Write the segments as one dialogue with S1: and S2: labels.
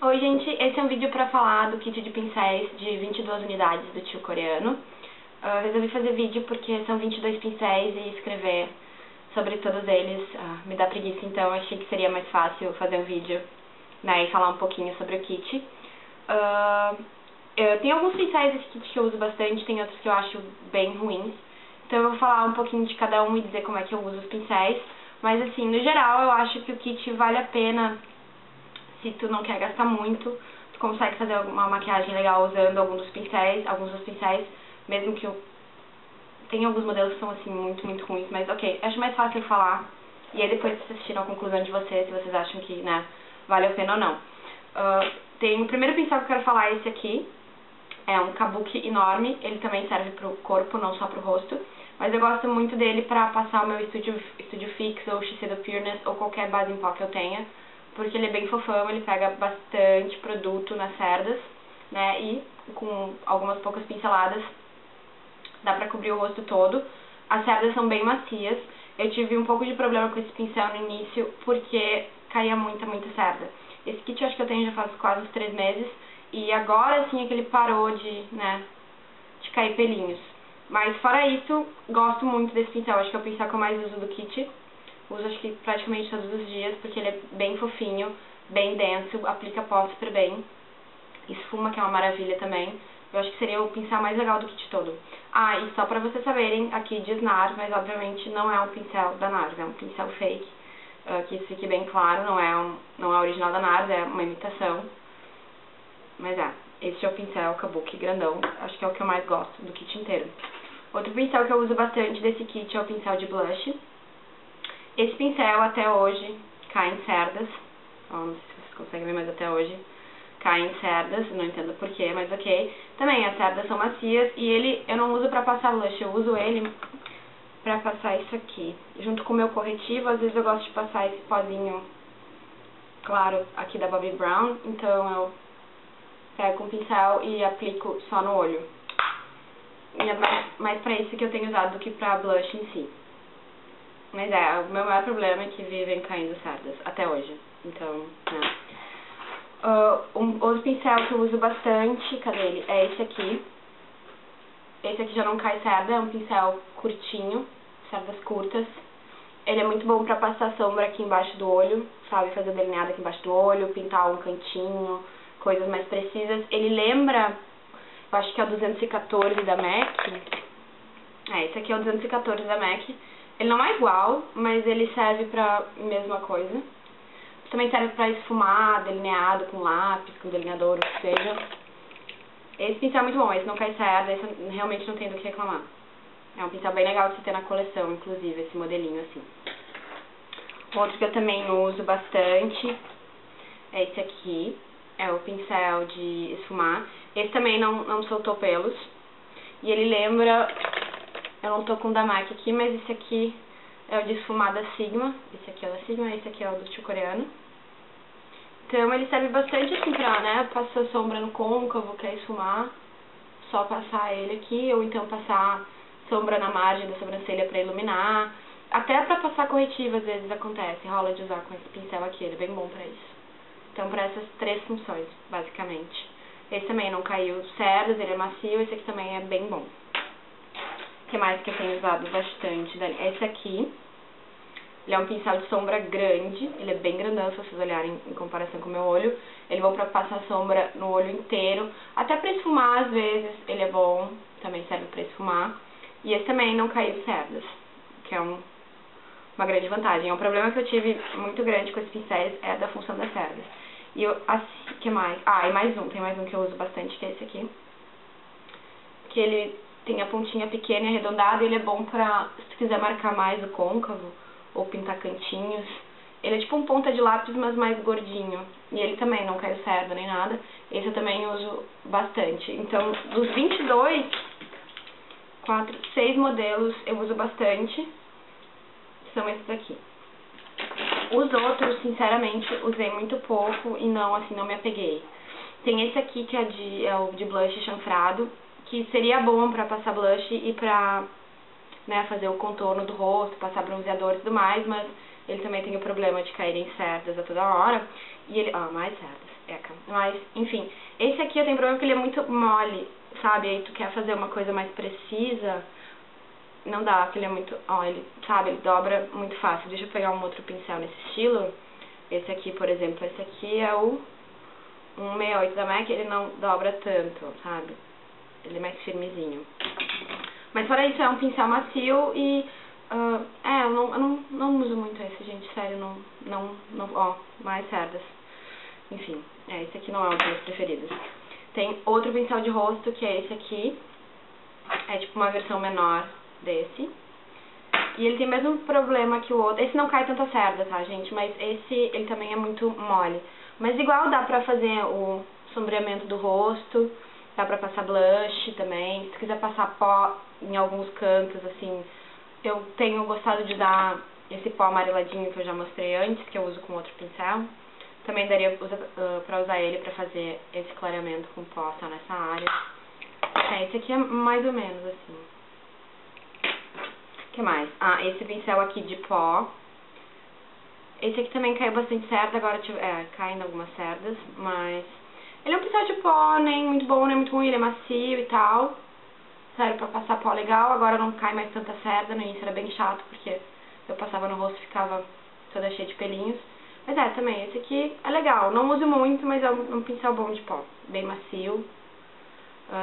S1: Oi gente, esse é um vídeo pra falar do kit de pincéis de 22 unidades do tio coreano. Resolvi fazer vídeo porque são 22 pincéis e escrever sobre todos eles me dá preguiça, então achei que seria mais fácil fazer um vídeo, né, e falar um pouquinho sobre o kit. Tem alguns pincéis desse kit que eu uso bastante, tem outros que eu acho bem ruins. Então eu vou falar um pouquinho de cada um e dizer como é que eu uso os pincéis. Mas assim, no geral eu acho que o kit vale a pena se tu não quer gastar muito. Tu consegue fazer uma maquiagem legal usando alguns dos pincéis, mesmo que tem alguns modelos que são assim muito ruins, mas ok, acho mais fácil eu falar. E aí depois vocês tiram a conclusão de vocês, se vocês acham que, né, vale a pena ou não. Tem o primeiro pincel que eu quero falar, esse aqui. É um kabuki enorme, ele também serve pro corpo, não só pro rosto. Mas eu gosto muito dele pra passar o meu Studio Fix ou Shiseido Pureness ou qualquer base em pó que eu tenha. Porque ele é bem fofão, ele pega bastante produto nas cerdas, né, e com algumas poucas pinceladas dá pra cobrir o rosto todo. As cerdas são bem macias. Eu tive um pouco de problema com esse pincel no início porque caía muita cerda. Esse kit eu acho que eu tenho já faz quase uns 3 meses e agora sim é que ele parou de cair pelinhos. Mas fora isso, gosto muito desse pincel, acho que é o pincel que eu mais uso do kit. Uso acho que praticamente todos os dias, porque ele é bem fofinho, bem denso, aplica pó super bem. Esfuma, que é uma maravilha também. Eu acho que seria o pincel mais legal do kit todo. E só pra vocês saberem, aqui diz NARS, mas obviamente não é um pincel da NARS, é um pincel fake. Que isso fique bem claro, não é original da NARS, é uma imitação. Mas esse é o pincel Kabuki grandão, acho que é o que eu mais gosto do kit inteiro. Outro pincel que eu uso bastante desse kit é o pincel de blush. Esse pincel até hoje cai em cerdas, não sei se vocês conseguem ver, mas até hoje cai em cerdas, não entendo porquê, mas ok. Também as cerdas são macias e eu não uso pra passar blush, eu uso ele pra passar isso aqui. Junto com o meu corretivo, às vezes eu gosto de passar esse pozinho claro aqui da Bobbi Brown, então eu pego o pincel e aplico só no olho. E é mais pra isso que eu tenho usado do que pra blush em si. Mas o meu maior problema é que vivem caindo cerdas, até hoje. Então, né. Outro pincel que eu uso bastante, cadê ele? É esse aqui. Esse aqui já não cai cerda, é um pincel curtinho, cerdas curtas. Ele é muito bom pra passar sombra aqui embaixo do olho, sabe? Fazer delineado aqui embaixo do olho, pintar um cantinho, coisas mais precisas. Ele lembra, eu acho que é o 214 da MAC. Esse aqui é o 214 da MAC. Ele não é igual, mas ele serve pra mesma coisa. Também serve pra esfumar, delineado com lápis, com delineador, o que seja. Esse pincel é muito bom, esse não cai cerda, esse eu realmente não tenho do que reclamar. É um pincel bem legal de se ter na coleção, inclusive, esse modelinho assim. Outro que eu também uso bastante é esse aqui. É o pincel de esfumar. Esse também não soltou pelos. E ele lembra... Eu não tô com o da MAC aqui, mas esse aqui é o de esfumar da Sigma. Esse aqui é o da Sigma, esse aqui é o do tio coreano. Então ele serve bastante assim pra, né, passar sombra no côncavo, quer esfumar. Só passar ele aqui, ou então passar sombra na margem da sobrancelha pra iluminar. Até pra passar corretivo às vezes acontece, rola de usar com esse pincel aqui, ele é bem bom pra isso. Então pra essas 3 funções, basicamente. Esse também não caiu cerdas, ele é macio, esse aqui também é bem bom. O que mais que eu tenho usado bastante? Esse aqui, ele é um pincel de sombra grande, ele é bem grandão se vocês olharem em comparação com o meu olho. Ele é bom pra passar sombra no olho inteiro, até pra esfumar às vezes, ele é bom, também serve pra esfumar. E esse também não caiu cerdas, que é uma grande vantagem. É um problema que eu tive muito grande com esses pincéis, é da função das cerdas. E que mais? E tem mais um que eu uso bastante, que é esse aqui. Que ele tem a pontinha pequena e arredondada, e ele é bom pra, se tu quiser marcar mais o côncavo, ou pintar cantinhos. Ele é tipo um ponta de lápis, mas mais gordinho. E ele também não caiu cerda nem nada. Esse eu também uso bastante. Então, dos 22, 6 modelos eu uso bastante. São esses aqui. Os outros, sinceramente, usei muito pouco e não me apeguei. Tem esse aqui que é o de blush chanfrado, que seria bom pra passar blush e pra, né, fazer o contorno do rosto, passar bronzeador e tudo mais, mas ele também tem o problema de cair em cerdas a toda hora. E ele... mais cerdas. Mas, enfim, esse aqui eu tenho problema porque ele é muito mole, sabe? Aí tu quer fazer uma coisa mais precisa, não dá, porque ele é muito... Ó, ele, sabe, ele dobra muito fácil. Deixa eu pegar um outro pincel nesse estilo. Esse aqui, por exemplo, esse aqui é o 168 da MAC, ele não dobra tanto, sabe? Ele é mais firmezinho. Mas fora isso, é um pincel macio e... eu não uso muito esse, gente, sério, ó, mais cerdas. Enfim, esse aqui não é um dos meus preferidos. Tem outro pincel de rosto, que é esse aqui. É tipo uma versão menor desse. E ele tem o mesmo problema que o outro. Esse não cai tanta cerda, tá, gente? Mas esse, ele também é muito mole. Mas igual dá pra fazer o sombreamento do rosto, dá pra passar blush também. Se quiser passar pó em alguns cantos, assim, eu tenho gostado de dar esse pó amareladinho que eu já mostrei antes, que eu uso com outro pincel. Também daria pra usar ele pra fazer esse clareamento com pó só nessa área. Esse aqui é mais ou menos assim. O que mais? Esse pincel aqui de pó. Esse aqui também caiu bastante cerda, agora caindo algumas cerdas, mas... Ele é um pincel de pó, nem muito bom, nem muito ruim, ele é macio e tal. Sério, pra passar pó legal, agora não cai mais tanta cerda, no início era bem chato, porque eu passava no rosto e ficava toda cheia de pelinhos. Mas também, esse aqui é legal, não uso muito, mas é um pincel bom de pó, bem macio.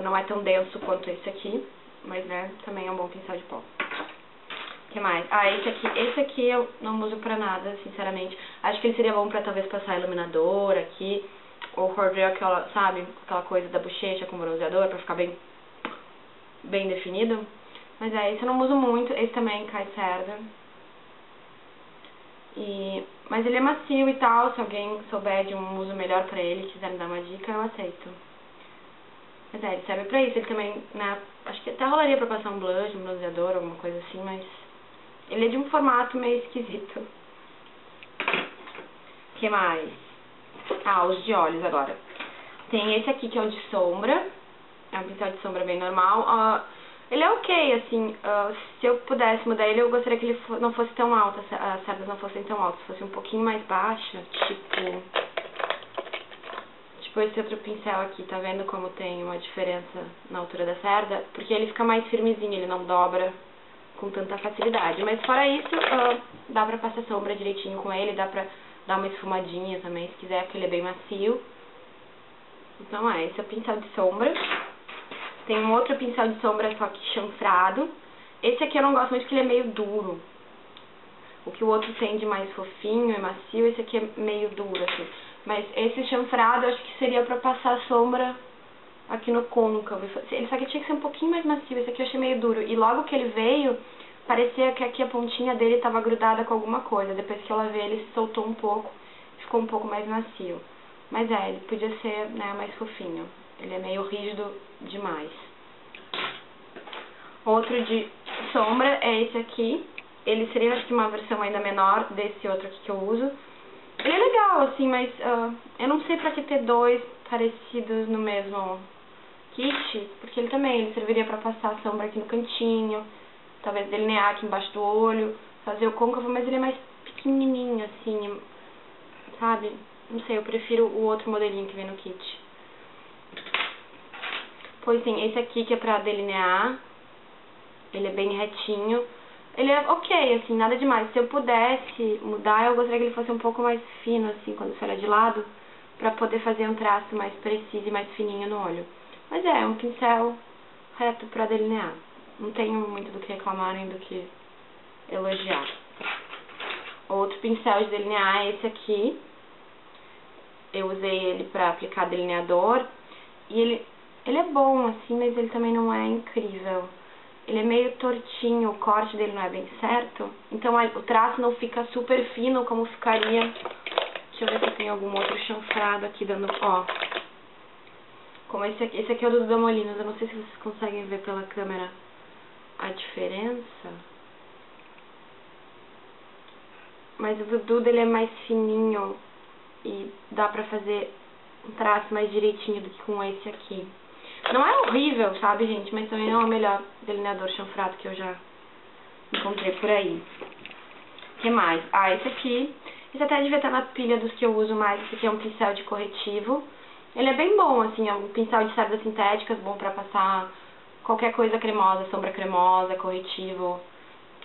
S1: Não é tão denso quanto esse aqui, mas também é um bom pincel de pó. O que mais? Esse aqui eu não uso pra nada, sinceramente. Acho que ele seria bom pra talvez passar iluminador aqui, ou fazer aquela, sabe, aquela coisa da bochecha com bronzeador, pra ficar bem definido. Mas esse eu não uso muito, esse também cai cerda. Mas ele é macio e tal, se alguém souber de um uso melhor pra ele, quiser me dar uma dica, eu aceito. Mas ele serve pra isso, ele também, né, acho que até rolaria pra passar um blush, um bronzeador, alguma coisa assim, mas ele é de um formato meio esquisito. O que mais? Os de olhos agora. Tem esse aqui que é o de sombra, é um pincel de sombra bem normal. Ele é ok, assim, se eu pudesse mudar ele, eu gostaria que ele não fosse tão alto, as cerdas não fossem tão altas, fosse um pouquinho mais baixa, tipo esse outro pincel aqui, tá vendo como tem uma diferença na altura da cerda? Porque ele fica mais firmezinho, ele não dobra com tanta facilidade. Mas fora isso, dá pra passar sombra direitinho com ele, dá pra dar uma esfumadinha também, se quiser, porque ele é bem macio. Então esse é o pincel de sombra. Tem um outro pincel de sombra, só que chanfrado. Esse aqui eu não gosto muito porque ele é meio duro. O que o outro tem de mais fofinho e macio, esse aqui é meio duro, assim. Mas esse chanfrado, eu acho que seria pra passar sombra aqui no côncavo. Ele só que tinha que ser um pouquinho mais macio, esse aqui eu achei meio duro. E logo que ele veio, parecia que aqui a pontinha dele tava grudada com alguma coisa. Depois que eu lavei, ele se soltou um pouco, ficou um pouco mais macio. Mas ele podia ser, né, mais fofinho. Ele é meio rígido demais. Outro de sombra é esse aqui. Ele seria, acho que, uma versão ainda menor desse outro aqui que eu uso. Ele é legal, assim, mas eu não sei pra que ter dois parecidos no mesmo kit, porque ele serviria pra passar a sombra aqui no cantinho, talvez delinear aqui embaixo do olho, fazer o côncavo, mas ele é mais pequenininho, assim, sabe? Não sei, eu prefiro o outro modelinho que vem no kit. Pois sim, esse aqui que é pra delinear, ele é bem retinho. Ele é ok, assim, nada demais. Se eu pudesse mudar, eu gostaria que ele fosse um pouco mais fino, assim, quando você olha de lado, pra poder fazer um traço mais preciso e mais fininho no olho. Mas é um pincel reto pra delinear. Não tenho muito do que reclamar nem do que elogiar. Outro pincel de delinear é esse aqui. Eu usei ele pra aplicar delineador. E ele é bom, assim, mas ele também não é incrível. Ele é meio tortinho, o corte dele não é bem certo. Então o traço não fica super fino como ficaria. Deixa eu ver se tem algum outro chanfrado aqui dando... Como esse aqui é o do Damolinos. Eu não sei se vocês conseguem ver pela câmera a diferença. Mas o do dele é mais fininho e dá pra fazer um traço mais direitinho do que com esse aqui. Não é horrível, sabe, gente? Mas também não é o melhor delineador chanfrado que eu já encontrei por aí. O que mais? Esse aqui. Esse até devia estar na pilha dos que eu uso mais. Esse aqui é um pincel de corretivo. Ele é bem bom, assim, é um pincel de cerdas sintéticas, bom pra passar qualquer coisa cremosa, sombra cremosa, corretivo,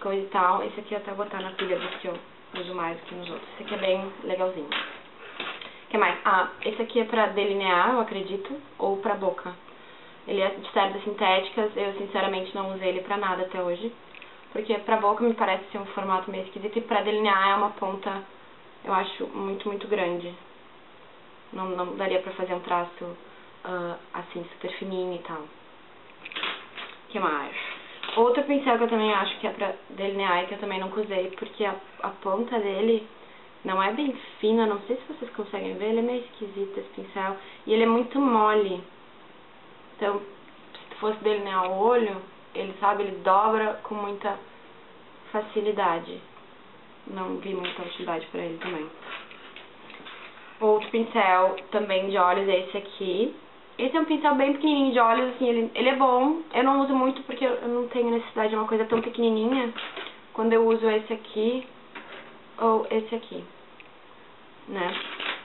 S1: coisa e tal. Esse aqui eu até vou botar na pilha dos que eu uso mais que nos outros. Esse aqui é bem legalzinho. O que mais? Ah, esse aqui é pra delinear, eu acredito, ou pra boca. Ele é de cerdas sintéticas, eu sinceramente não usei ele pra nada até hoje. Porque pra boca me parece ser um formato meio esquisito e pra delinear é uma ponta, eu acho, muito grande. Não daria pra fazer um traço assim, super fininho e tal. O que mais? Outro pincel que eu também acho que é pra delinear e que eu também nunca usei, porque a ponta dele não é bem fina, não sei se vocês conseguem ver, ele é meio esquisito esse pincel. E ele é muito mole. Então, se fosse delinear o olho, ele, sabe, ele dobra com muita facilidade. Não vi muita utilidade pra ele também. Outro pincel também de olhos é esse aqui. Esse é um pincel bem pequenininho de olhos, assim, ele é bom. Eu não uso muito porque eu não tenho necessidade de uma coisa tão pequenininha. Quando eu uso esse aqui ou esse aqui, né?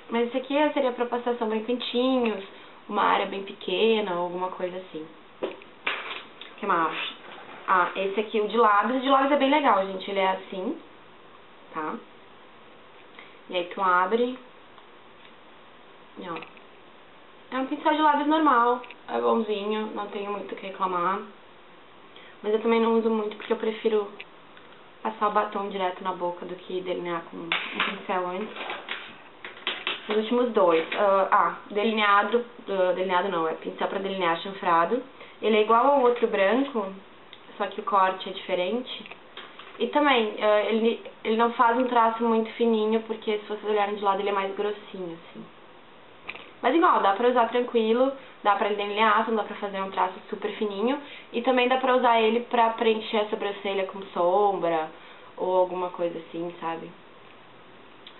S1: Mas esse aqui seria pra passar sombra em cantinhos, uma área bem pequena ou alguma coisa assim. O que mais? Ah, esse aqui, o de lábios. O de lábios é bem legal, gente. Ele é assim, tá? E aí tu abre. E ó. É um pincel de lábios normal, é bonzinho, não tenho muito o que reclamar. Mas eu também não uso muito porque eu prefiro passar o batom direto na boca do que delinear com um pincel antes. Os últimos dois. Delineado não, é pincel pra delinear chanfrado. Ele é igual ao outro branco, só que o corte é diferente. E também, ele não faz um traço muito fininho, porque se vocês olharem de lado ele é mais grossinho, assim. Mas igual, dá pra usar tranquilo, dá pra delinear, não dá pra fazer um traço super fininho. E também dá pra usar ele pra preencher a sobrancelha com sombra, ou alguma coisa assim, sabe?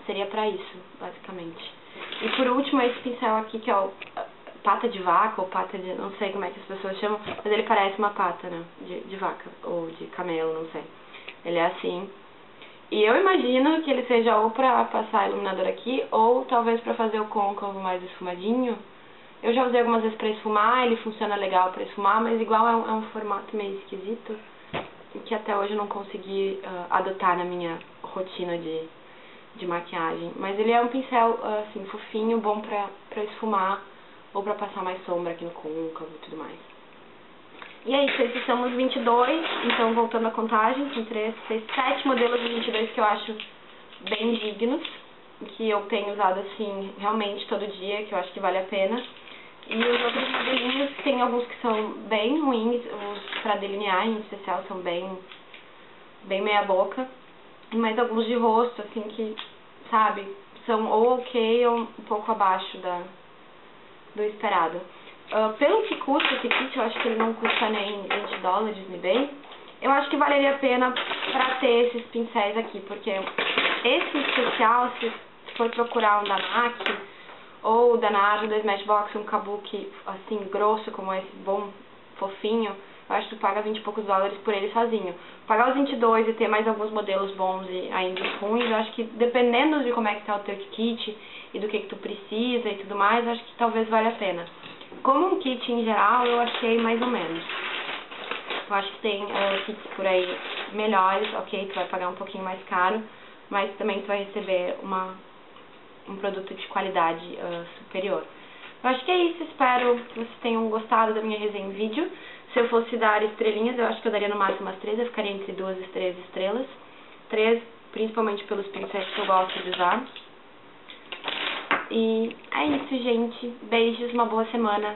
S1: Seria pra isso, basicamente. E por último, esse pincel aqui, que é o pata de vaca, ou pata de... não sei como é que as pessoas chamam, mas ele parece uma pata, né? De vaca, ou de camelo, não sei. Ele é assim. E eu imagino que ele seja ou pra passar iluminador aqui, ou talvez pra fazer o côncavo mais esfumadinho. Eu já usei algumas vezes pra esfumar, ele funciona legal pra esfumar, mas igual é um formato meio esquisito, que até hoje eu não consegui adotar na minha rotina de maquiagem. Mas ele é um pincel, assim, fofinho, bom pra esfumar, ou pra passar mais sombra aqui no côncavo e tudo mais. E é isso, esses são os 22, então voltando à contagem, tem 7 modelos de 22 que eu acho bem dignos, que eu tenho usado assim realmente todo dia, que eu acho que vale a pena. E os outros modelinhos, tem alguns que são bem ruins, os pra delinear em especial são bem meia boca, mas alguns de rosto, assim, que, sabe, são ou ok ou um pouco abaixo do esperado. Pelo que custa esse kit, eu acho que ele não custa nem $20 no eBay. Eu acho que valeria a pena pra ter esses pincéis aqui, porque esse especial, se for procurar um da MAC ou da Nardo, da Smashbox, um kabuki assim grosso como esse, bom, fofinho, eu acho que tu paga 20 e poucos dólares por ele sozinho. Pagar os 22 e ter mais alguns modelos bons e ainda ruins, eu acho que dependendo de como é que tá o teu kit e do que tu precisa e tudo mais, eu acho que talvez valha a pena. Como um kit em geral, eu achei mais ou menos. Eu acho que tem kits por aí melhores, ok, tu vai pagar um pouquinho mais caro, mas também tu vai receber um produto de qualidade superior. Eu acho que é isso, espero que vocês tenham gostado da minha resenha em vídeo. Se eu fosse dar estrelinhas, eu acho que eu daria no máximo umas 3, eu ficaria entre 2 e 3 estrelas. 3, principalmente pelos pincéis que eu gosto de usar. E é isso, gente. Beijos, uma boa semana.